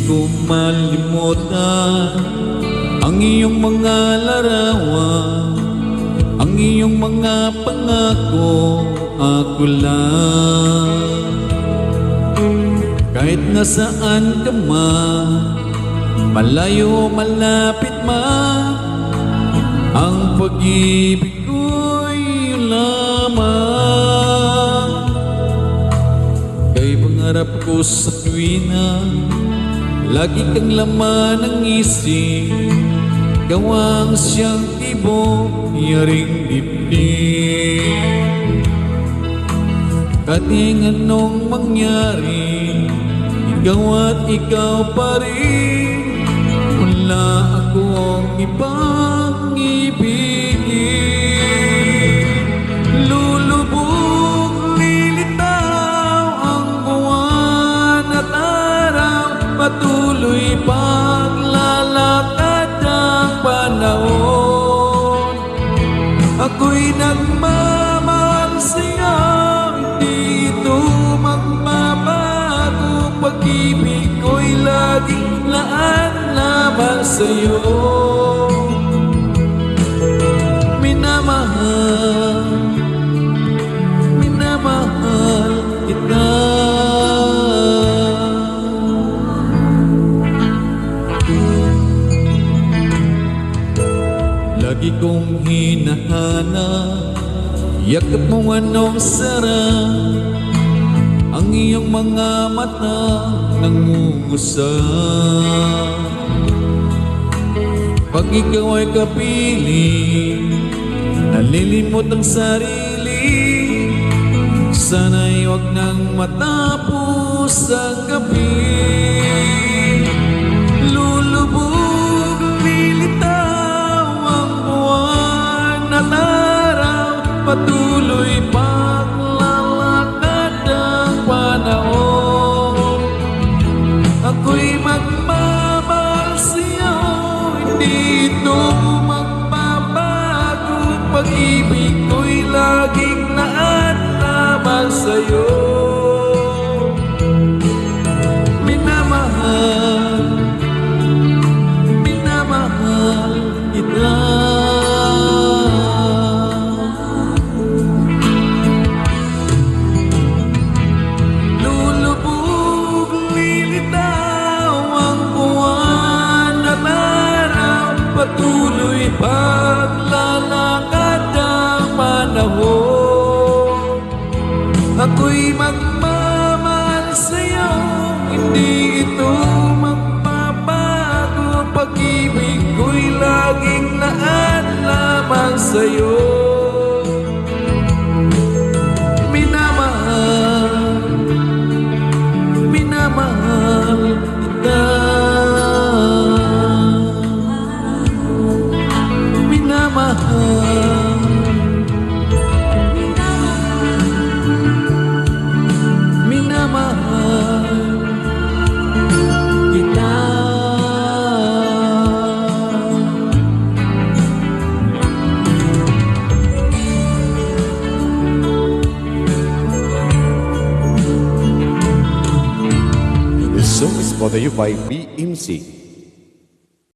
ko malimutan ang iyong mga larawan, ang iyong mga pangako, ako lang. Kahit nasaan ka man, malayo, malapit man, ang pag-ibig ko'y iyong lamang. Kay pangarap ko sa tuwina, lagi kang laman ng isip, gawang siyang tibok, yaring dibdib. Kating anong mangyari, ikaw at ikaw pa rin, wala akong ibang ibigin. Lulubog, lilitaw ang buwan at araw, patuloy paglalakad ang panahon. Ako'y nagmamahal sa'yo, hindi ito magbabago. Pag-ibig ko'y laging laan lamang sa'yo. Minamahal, minamahal kita. Lagi kong hinahanap, yakap mo anong sarap, ang iyong mga mata nangungusap. Pag ikaw ay kapiling, nalilimot ang sarili, sana'y huwag nang matapos ang gabi. Lulubog, lilitaw ang buwan at araw, patuloy paglalakad ang panahon. Ako'y magmamahal sa'yo, hindi ito magbabago. Pag-ibig ko'y laging naan lamang sa'yo. Minamahal, minamahal kita. Patuloy paglalakad ang panahon. Ako'y magmamahal sa'yo, hindi ito magbabago. Pag-ibig ko'y laging laan lamang sa'yo. Minamahal, minamahal kita. Minamahal kita. This song is brought to you by BMC.